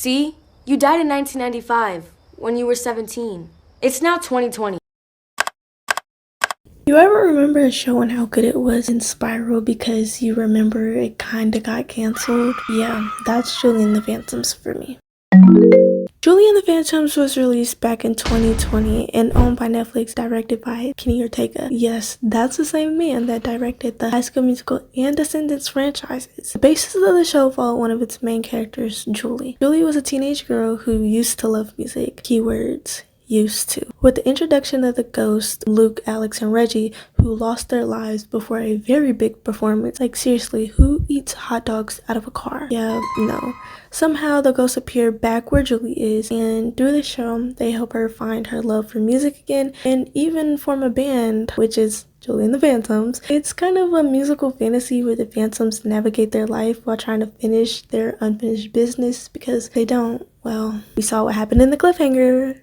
See? You died in 1995, when you were 17. It's now 2020. You ever remember a show and how good it was in Spiral because you remember it kinda got canceled? Yeah, that's Julie and the Phantoms for me. Julie and the Phantoms was released back in 2020 and owned by Netflix, directed by Kennyortega. Yes, that's the same man that directed the High School Musical and Descendants franchises. The basis of the show followed one of its main characters, Julie. Julie was a teenage girl who used to love music. Keywords. Used to. With the introduction of the ghosts, Luke, Alex, and Reggie, who lost their lives before a very big performance. Like seriously, who eats hot dogs out of a car? Yeah, no. Somehow the ghosts appear back where Julie is, and through the show, they help her find her love for music again, and even form a band, which is Julie and the Phantoms. It's kind of a musical fantasy where the Phantoms navigate their life while trying to finish their unfinished business because they don't. Well, we saw what happened in the cliffhanger.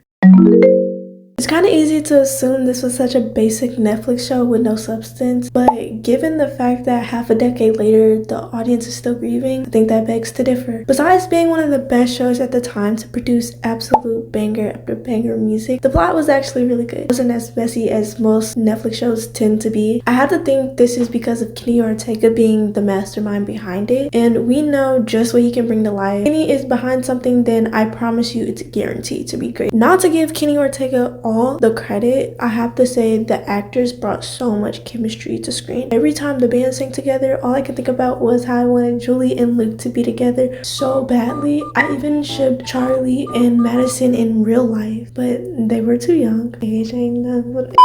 It's kind of easy to assume this was such a basic Netflix show with no substance, but given the fact that half a decade later the audience is still grieving, I think that begs to differ. Besides being one of the best shows at the time to produce absolute banger after banger music, the plot was actually really good. It wasn't as messy as most Netflix shows tend to be. I have to think this is because of Kenny Ortega being the mastermind behind it, and we know just what he can bring to life. If Kenny is behind something, then I promise you it's guaranteed to be great. Not to give Kenny Ortega all the credit, I have to say the actors brought so much chemistry to screen. Every time the band sang together, all I could think about was how I wanted Julie and Luke to be together so badly. I even shipped Charlie and Madison in real life, but they were too young. Age ain't nothing but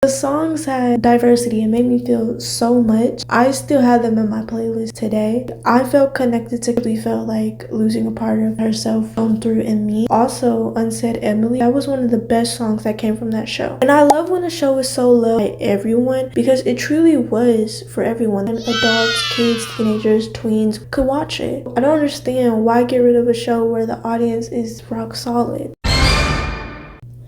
the songs had diversity and made me feel so much. I still have them in my playlist today. I felt connected to Julie, felt like losing a part of herself shown through in me. Also, Unsaid Emily, that was one of the best songs that came from that show. And I love when a show is so loved by everyone because it truly was for everyone. And adults, kids, teenagers, tweens could watch it. I don't understand why get rid of a show where the audience is rock solid.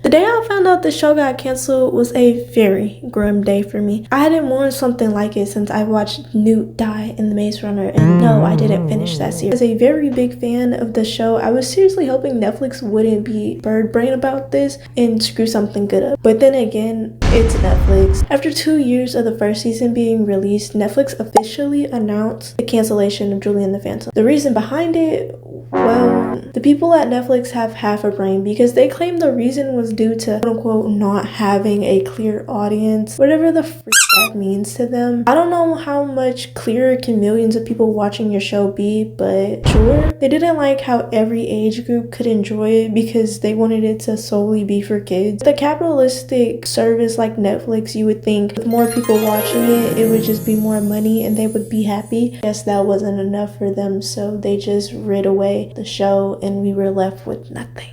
The day I found out the show got canceled was a very grim day for me. I hadn't mourned something like it since I watched Newt die in The Maze Runner, and no, I didn't finish that series. As a very big fan of the show, I was seriously hoping Netflix wouldn't be bird brain about this and screw something good up. But then again, it's Netflix. After 2 years of the first season being released, Netflix officially announced the cancellation of Julie and the Phantom. The reason behind it, well, the people at Netflix have half a brain because they claim the reason was due to quote-unquote not having a clear audience, whatever the freak that means to them. I don't know how much clearer can millions of people watching your show be, but sure. They didn't like how every age group could enjoy it because they wanted it to solely be for kids. With a capitalistic service like Netflix, you would think with more people watching it, it would just be more money and they would be happy. Guess that wasn't enough for them, so they just rid away the show and we were left with nothing.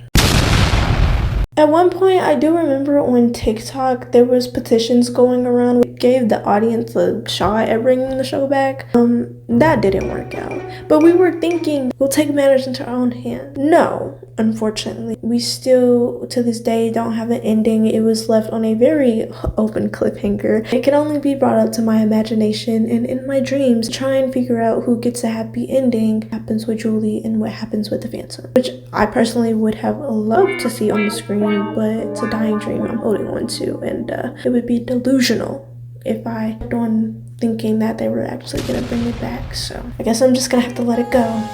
At one point, I do remember on TikTok, there was petitions going around which gave the audience a shot at bringing the show back. That didn't work out. But we were thinking, we'll take matters into our own hands. No, unfortunately. We still, to this day, don't have an ending. It was left on a very open cliffhanger. It can only be brought up to my imagination and in my dreams to try and figure out who gets a happy ending, what happens with Julie, and what happens with the Phantom. Which I personally would have loved to see on the screen, but it's a dying dream I'm holding on to, and it would be delusional if I kept on thinking that they were actually gonna bring it back. So I guess I'm just gonna have to let it go.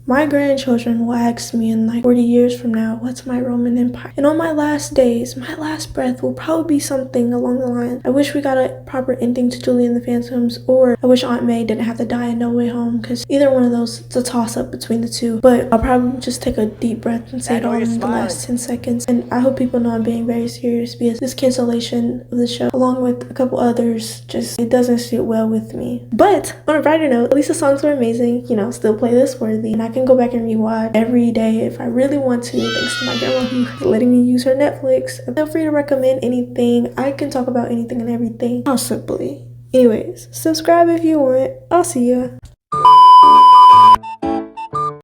My grandchildren will ask me in like 40 years from now, what's my Roman Empire? And on my last days, my last breath will probably be something along the line, I wish we got a proper ending to Julie and the Phantoms, or I wish Aunt May didn't have to die in No Way Home, because either one of those, it's a toss up between the two. But I'll probably just take a deep breath and say it all in the last 10 seconds. And I hope people know I'm being very serious because this cancellation of the show, along with a couple others, just, it doesn't sit well with me. But on a brighter note, at least the songs were amazing, you know, still playlist worthy, and I can go back and rewatch every day if I really want to, thanks to my grandma who's letting me use her Netflix. And feel free to recommend anything. I can talk about anything and everything, possibly. Anyways, subscribe if you want. I'll see ya.